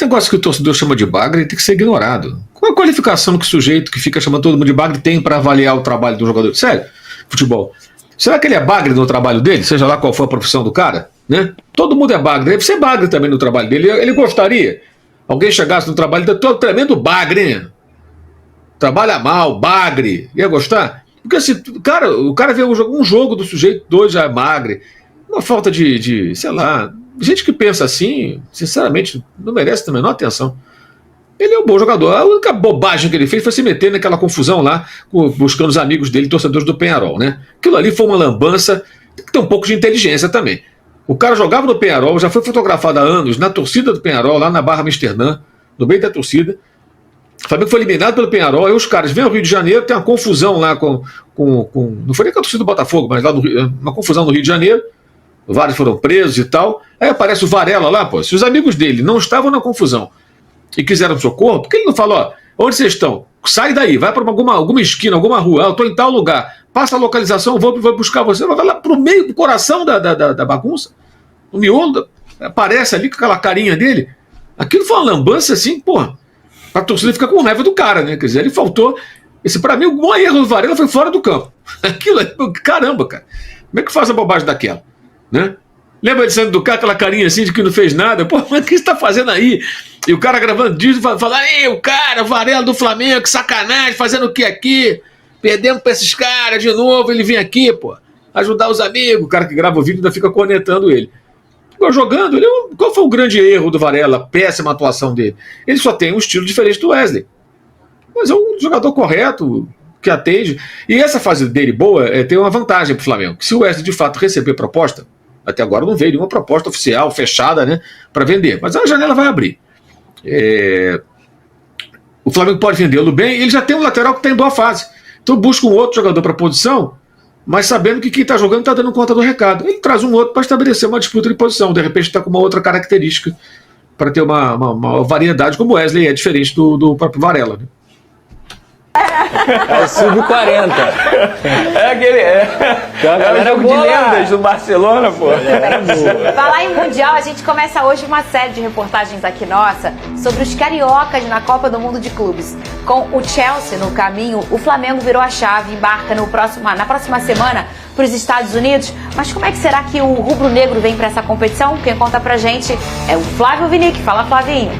Esse negócio que o torcedor chama de bagre tem que ser ignorado. Qual a qualificação que o sujeito que fica chamando todo mundo de bagre tem para avaliar o trabalho do jogador? Sério, futebol. Será que ele é bagre no trabalho dele? Seja lá qual for a profissão do cara? Né? Todo mundo é bagre. Deve ser bagre também no trabalho dele. Ele gostaria. Alguém chegasse no trabalho dele, todo tremendo bagre, hein? Trabalha mal, bagre. Ia gostar? Porque assim, o cara vê um jogo do sujeito, 2 já é magre. Uma falta de, sei lá... Gente que pensa assim, sinceramente, não merece a menor atenção. Ele é um bom jogador. A única bobagem que ele fez foi se meter naquela confusão lá, buscando os amigos dele, torcedores do Peñarol, né? Aquilo ali foi uma lambança, tem que ter um pouco de inteligência também. O cara jogava no Peñarol, já foi fotografado há anos na torcida do Peñarol, lá na Barra Amsterdã, no meio da torcida. O Flamengo foi eliminado pelo Peñarol, aí os caras vêm ao Rio de Janeiro, tem uma confusão lá com não foi nem com a torcida do Botafogo, mas lá uma confusão no Rio de Janeiro. Vários foram presos e tal. Aí aparece o Varela lá, pô. Se os amigos dele não estavam na confusão e quiseram socorro, por que ele não falou, ó, onde vocês estão? Sai daí, vai para alguma esquina, alguma rua, eu estou em tal lugar, passa a localização, vou buscar você. Vai lá pro meio do coração da bagunça, no miolo, aparece ali com aquela carinha dele. Aquilo foi uma lambança assim, pô. A torcida fica com raiva do cara, né? Quer dizer, ele faltou. Para mim, o maior erro do Varela foi fora do campo. Aquilo, caramba, cara. Como é que faz a bobagem daquela? Né? Lembra de saindo do carro, aquela carinha assim de que não fez nada? Pô, mas o que você tá fazendo aí? E o cara gravando disso e falando, ei, o cara, Varela do Flamengo, que sacanagem, fazendo o que aqui? Perdemos pra esses caras de novo, ele vem aqui, pô, ajudar os amigos. O cara que grava o vídeo ainda fica cornetando ele. Ficou jogando, qual foi o grande erro do Varela? Péssima atuação dele. Ele só tem um estilo diferente do Wesley. Mas é um jogador correto, que atende. E essa fase dele boa tem uma vantagem pro Flamengo. Se o Wesley de fato receber proposta, até agora não veio nenhuma proposta oficial, fechada, né, para vender. Mas a janela vai abrir. O Flamengo pode vendê-lo bem. Ele já tem um lateral que está em boa fase. Então busca um outro jogador para a posição, mas sabendo que quem está jogando está dando conta do recado. Ele traz um outro para estabelecer uma disputa de posição. De repente está com uma outra característica para ter uma variedade, como o Wesley é diferente do próprio Varela, né? É o sub-40. É aquele. Tem uma galera de lendas do Barcelona, pô. Falar em Mundial, a gente começa hoje uma série de reportagens aqui nossa sobre os cariocas na Copa do Mundo de Clubes. Com o Chelsea no caminho, o Flamengo virou a chave e embarca na próxima semana para os Estados Unidos. Mas como é que será que o rubro-negro vem para essa competição? Quem conta pra gente é o Flávio Vinick. Fala, Flavinho.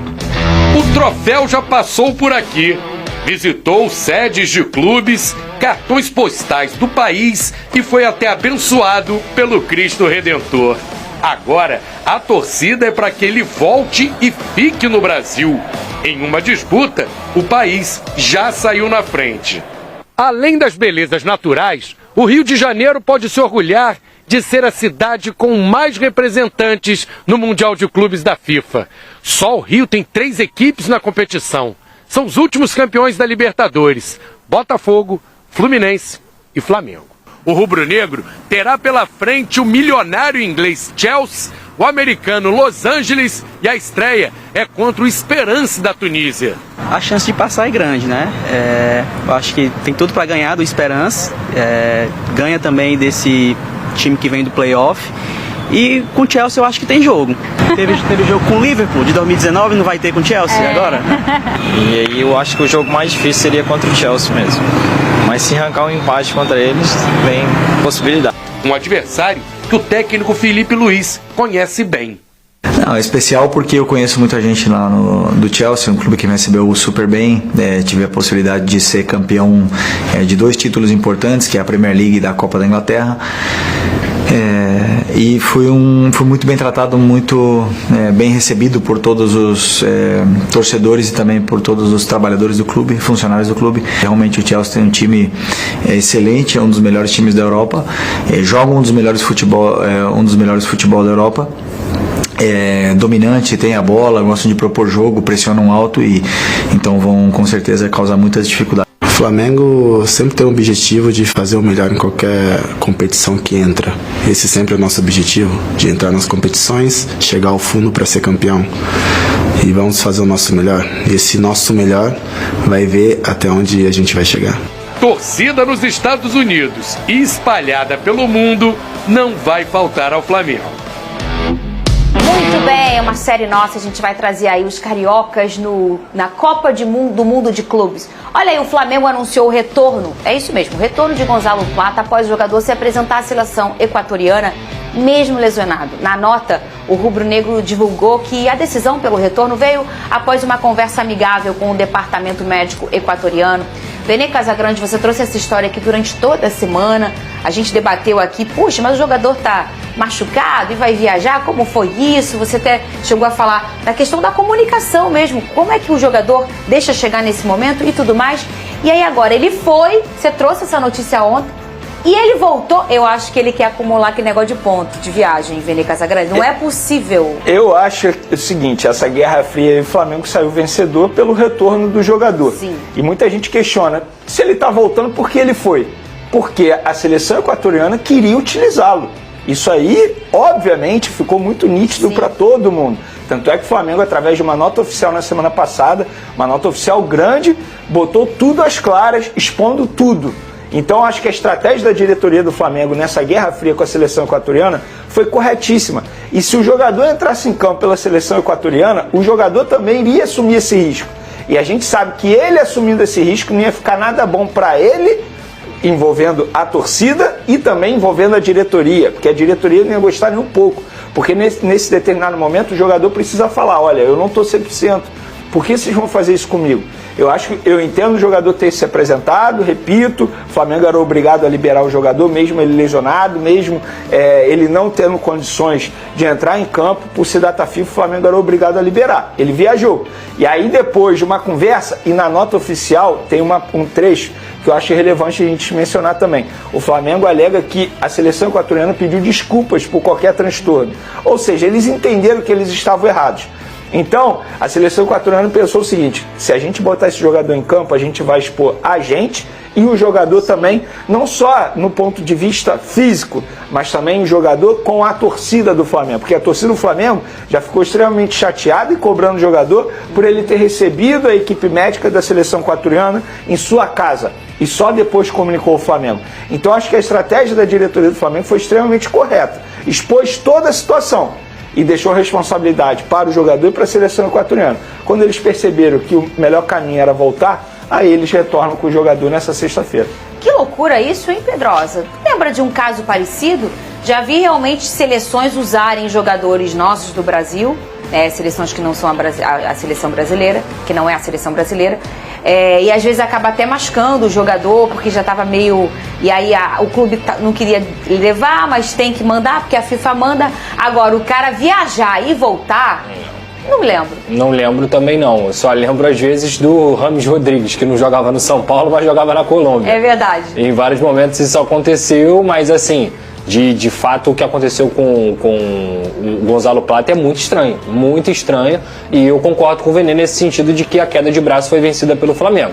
O troféu já passou por aqui. Visitou sedes de clubes, cartões postais do país e foi até abençoado pelo Cristo Redentor. Agora, a torcida é para que ele volte e fique no Brasil. Em uma disputa, o país já saiu na frente. Além das belezas naturais, o Rio de Janeiro pode se orgulhar de ser a cidade com mais representantes no Mundial de Clubes da FIFA. Só o Rio tem 3 equipes na competição. São os últimos campeões da Libertadores: Botafogo, Fluminense e Flamengo. O rubro-negro terá pela frente o milionário inglês Chelsea, o americano Los Angeles e a estreia é contra o Esperance da Tunísia. A chance de passar é grande, né? Eu acho que tem tudo para ganhar do Esperance, ganha também desse time que vem do playoff. E com o Chelsea eu acho que tem jogo. Teve jogo com o Liverpool de 2019, não vai ter com o Chelsea agora? E aí eu acho que o jogo mais difícil seria contra o Chelsea mesmo. Mas se arrancar um empate contra eles, tem possibilidade. Um adversário que o técnico Felipe Luiz conhece bem. Não, é especial porque eu conheço muita gente lá do Chelsea, um clube que me recebeu super bem. Tive a possibilidade de ser campeão de 2 títulos importantes, que é a Premier League e da Copa da Inglaterra. E fui muito bem tratado, muito bem recebido por todos os torcedores e também por todos os trabalhadores do clube, funcionários do clube. Realmente o Chelsea tem um time excelente, é um dos melhores times da Europa, joga um dos melhores futebol da Europa. Dominante, tem a bola, gostam de propor jogo, pressionam alto e então vão com certeza causar muitas dificuldades. O Flamengo sempre tem o objetivo de fazer o melhor em qualquer competição que entra. Esse sempre é o nosso objetivo, de entrar nas competições, chegar ao fundo para ser campeão. E vamos fazer o nosso melhor. E esse nosso melhor vai ver até onde a gente vai chegar. Torcida nos Estados Unidos e espalhada pelo mundo não vai faltar ao Flamengo. Muito Muito bem, é uma série nossa, a gente vai trazer aí os cariocas na Copa do Mundo de Clubes. Olha aí, o Flamengo anunciou o retorno, é isso mesmo, o retorno de Gonzalo Plata após o jogador se apresentar à seleção equatoriana, mesmo lesionado. Na nota, o rubro-negro divulgou que a decisão pelo retorno veio após uma conversa amigável com o departamento médico equatoriano. Vene Casagrande, você trouxe essa história aqui durante toda a semana, a gente debateu aqui, puxa, mas o jogador tá machucado e vai viajar, como foi isso? Você até chegou a falar da questão da comunicação mesmo, como é que o jogador deixa chegar nesse momento e tudo mais. E aí agora, ele foi, você trouxe essa notícia ontem, e ele voltou. Eu acho que ele quer acumular aquele negócio de ponto de viagem, Vene Casagrande. Não é possível. Eu acho o seguinte, essa Guerra Fria e o Flamengo saiu vencedor pelo retorno do jogador. Sim. E muita gente questiona se ele está voltando, por que ele foi? Porque a seleção equatoriana queria utilizá-lo. Isso aí, obviamente, ficou muito nítido para todo mundo. Tanto é que o Flamengo, através de uma nota oficial na semana passada, uma nota oficial grande, botou tudo às claras, expondo tudo. Então, acho que a estratégia da diretoria do Flamengo nessa Guerra Fria com a seleção equatoriana foi corretíssima. E se o jogador entrasse em campo pela seleção equatoriana, o jogador também iria assumir esse risco. E a gente sabe que ele assumindo esse risco não ia ficar nada bom para ele, envolvendo a torcida e também envolvendo a diretoria, porque a diretoria não ia gostar nem um pouco. Porque nesse determinado momento o jogador precisa falar, olha, eu não estou 100%, por que vocês vão fazer isso comigo? Eu entendo o jogador ter se apresentado, repito, o Flamengo era obrigado a liberar o jogador, mesmo ele lesionado, mesmo ele não tendo condições de entrar em campo, por ser data FIFA, o Flamengo era obrigado a liberar. Ele viajou. E aí depois de uma conversa, e na nota oficial tem um trecho que eu acho relevante a gente mencionar também. O Flamengo alega que a seleção equatoriana pediu desculpas por qualquer transtorno. Ou seja, eles entenderam que eles estavam errados. Então, a seleção equatoriana pensou o seguinte, se a gente botar esse jogador em campo, a gente vai expor a gente e o jogador também, não só no ponto de vista físico, mas também o jogador com a torcida do Flamengo, porque a torcida do Flamengo já ficou extremamente chateada e cobrando o jogador por ele ter recebido a equipe médica da seleção equatoriana em sua casa e só depois comunicou o Flamengo. Então, acho que a estratégia da diretoria do Flamengo foi extremamente correta, expôs toda a situação e deixou a responsabilidade para o jogador e para a seleção equatoriana. Quando eles perceberam que o melhor caminho era voltar, aí eles retornam com o jogador nessa sexta-feira. Que loucura isso, hein, Pedrosa? Lembra de um caso parecido? Já vi realmente seleções usarem jogadores nossos do Brasil, seleções que não são a seleção brasileira, que não é a seleção brasileira, e às vezes acaba até machucando o jogador, porque já estava meio... E aí o clube não queria levar, mas tem que mandar, porque a FIFA manda. Agora, o cara viajar e voltar... Não me lembro. Não lembro também não. Eu só lembro às vezes do Rames Rodrigues, que não jogava no São Paulo, mas jogava na Colômbia. É verdade. Em vários momentos isso aconteceu, mas assim, de fato o que aconteceu com o Gonzalo Plata é muito estranho, e eu concordo com o Vene nesse sentido de que a queda de braço foi vencida pelo Flamengo.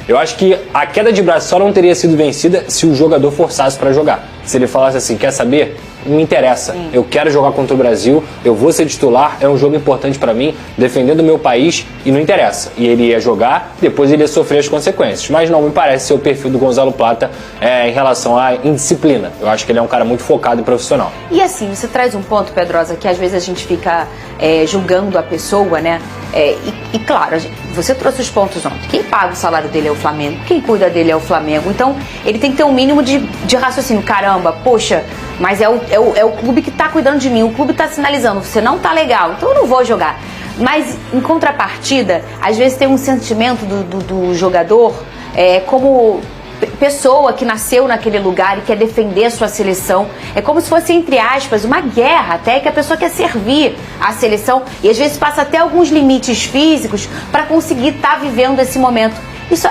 Eu acho que a queda de braço só não teria sido vencida se o jogador forçasse para jogar. Se ele falasse assim, quer saber? Não me interessa, eu quero jogar contra o Brasil, eu vou ser titular, é um jogo importante para mim, defendendo o meu país, e não interessa. E ele ia jogar, depois ele ia sofrer as consequências. Mas não me parece ser o perfil do Gonzalo Plata em relação à indisciplina. Eu acho que ele é um cara muito focado e profissional. E assim, você traz um ponto, Pedrosa, que às vezes a gente fica julgando a pessoa, né? E claro, você trouxe os pontos ontem. Quem paga o salário dele é o Flamengo, quem cuida dele é o Flamengo. Então, ele tem que ter um mínimo de raciocínio. Caramba, poxa, mas é o clube que está cuidando de mim, o clube está sinalizando, você não está legal, então eu não vou jogar. Mas, em contrapartida, às vezes tem um sentimento do jogador como pessoa que nasceu naquele lugar e quer defender a sua seleção. É como se fosse, entre aspas, uma guerra até, que a pessoa quer servir a seleção e às vezes passa até alguns limites físicos para conseguir estar vivendo esse momento. Isso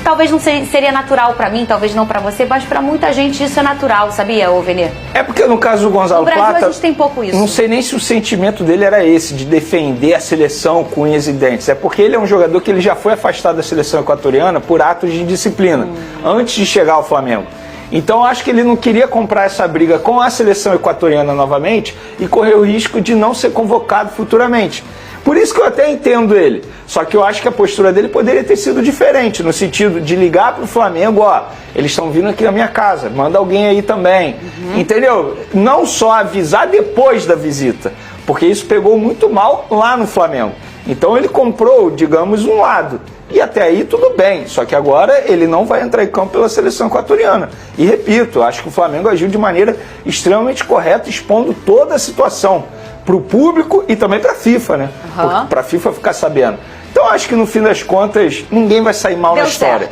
talvez não seria natural para mim, talvez não para você, mas para muita gente isso é natural, sabia, Vene? É porque no caso do Gonzalo Plata, no Brasil a gente tem pouco isso. Não sei nem se o sentimento dele era esse, de defender a seleção com unhas e dentes. É porque ele é um jogador que ele já foi afastado da seleção equatoriana por atos de disciplina, antes de chegar ao Flamengo. Então acho que ele não queria comprar essa briga com a seleção equatoriana novamente e correr o risco de não ser convocado futuramente. Por isso que eu até entendo ele. Só que eu acho que a postura dele poderia ter sido diferente, no sentido de ligar para o Flamengo, ó, eles estão vindo aqui na minha casa, manda alguém aí também. Entendeu? Não só avisar depois da visita. porque isso pegou muito mal lá no Flamengo. Então ele comprou, digamos, um lado. E até aí tudo bem, só que agora ele não vai entrar em campo pela seleção equatoriana. E repito, acho que o Flamengo agiu de maneira extremamente correta, expondo toda a situação para o público e também para a FIFA, né? Para a FIFA ficar sabendo. Então acho que no fim das contas ninguém vai sair mal na história.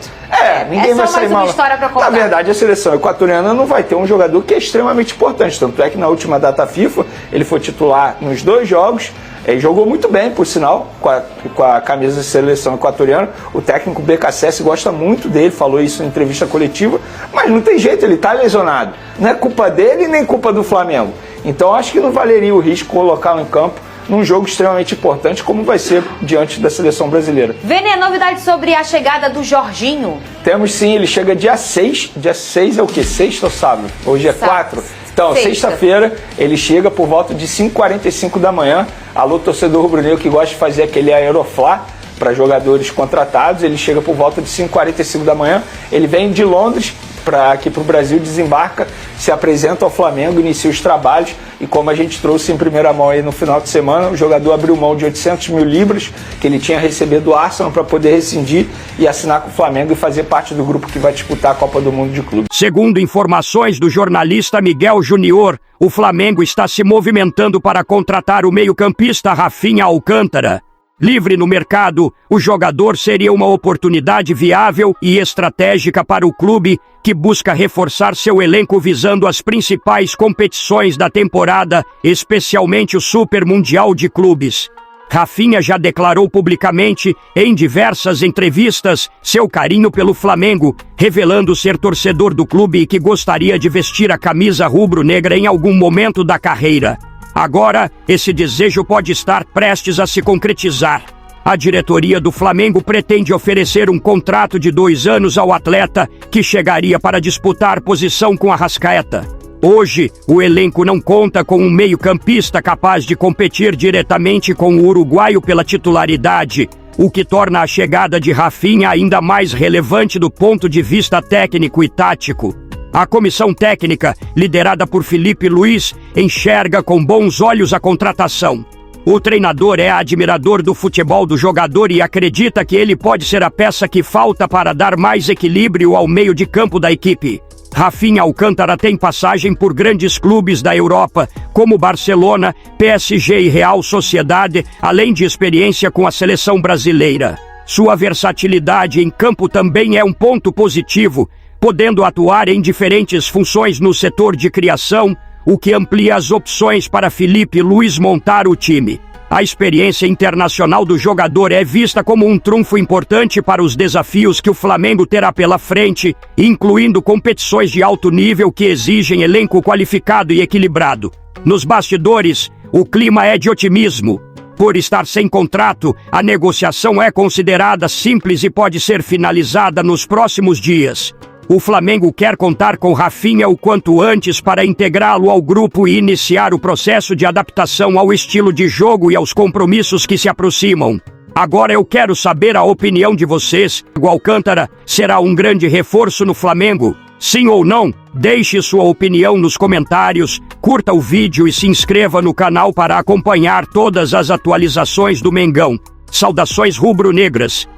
Ninguém vai sair mal. Na verdade, a seleção equatoriana não vai ter um jogador que é extremamente importante. Tanto é que na última data FIFA ele foi titular nos 2 jogos. Jogou muito bem, por sinal, com a camisa da seleção equatoriana. O técnico BKSS gosta muito dele, falou isso em entrevista coletiva, mas não tem jeito, ele está lesionado. Não é culpa dele nem culpa do Flamengo. Então acho que não valeria o risco colocá-lo em campo num jogo extremamente importante, como vai ser diante da seleção brasileira. Vene, novidade sobre a chegada do Jorginho? Temos sim, ele chega dia 6. Dia 6 é o quê? Sexta ou sábado? Hoje é 4. Então, sexta-feira, ele chega por volta de 5h45 da manhã. Alô, torcedor rubro-negro que gosta de fazer aquele aeroflá para jogadores contratados. Ele chega por volta de 5h45 da manhã. Ele vem de Londres para aqui para o Brasil, desembarca, se apresenta ao Flamengo, inicia os trabalhos. E como a gente trouxe em primeira mão aí no final de semana, o jogador abriu mão de 800 mil libras que ele tinha recebido do Arsenal para poder rescindir e assinar com o Flamengo e fazer parte do grupo que vai disputar a Copa do Mundo de Clubes. Segundo informações do jornalista Miguel Júnior, o Flamengo está se movimentando para contratar o meio-campista Rafinha Alcântara. Livre no mercado, o jogador seria uma oportunidade viável e estratégica para o clube, que busca reforçar seu elenco visando as principais competições da temporada, especialmente o Super Mundial de Clubes. Rafinha já declarou publicamente, em diversas entrevistas, seu carinho pelo Flamengo, revelando ser torcedor do clube e que gostaria de vestir a camisa rubro-negra em algum momento da carreira. Agora, esse desejo pode estar prestes a se concretizar. A diretoria do Flamengo pretende oferecer um contrato de 2 anos ao atleta, que chegaria para disputar posição com Arrascaeta. Hoje, o elenco não conta com um meio-campista capaz de competir diretamente com o uruguaio pela titularidade, o que torna a chegada de Rafinha ainda mais relevante do ponto de vista técnico e tático. A comissão técnica, liderada por Felipe Luiz, enxerga com bons olhos a contratação. O treinador é admirador do futebol do jogador e acredita que ele pode ser a peça que falta para dar mais equilíbrio ao meio de campo da equipe. Rafinha Alcântara tem passagem por grandes clubes da Europa, como Barcelona, PSG e Real Sociedade, além de experiência com a seleção brasileira. Sua versatilidade em campo também é um ponto positivo, podendo atuar em diferentes funções no setor de criação, o que amplia as opções para Felipe Luiz montar o time. A experiência internacional do jogador é vista como um trunfo importante para os desafios que o Flamengo terá pela frente, incluindo competições de alto nível que exigem elenco qualificado e equilibrado. Nos bastidores, o clima é de otimismo. Por estar sem contrato, a negociação é considerada simples e pode ser finalizada nos próximos dias. O Flamengo quer contar com Rafinha o quanto antes para integrá-lo ao grupo e iniciar o processo de adaptação ao estilo de jogo e aos compromissos que se aproximam. Agora eu quero saber a opinião de vocês. O Alcântara será um grande reforço no Flamengo? Sim ou não? Deixe sua opinião nos comentários, curta o vídeo e se inscreva no canal para acompanhar todas as atualizações do Mengão. Saudações rubro-negras!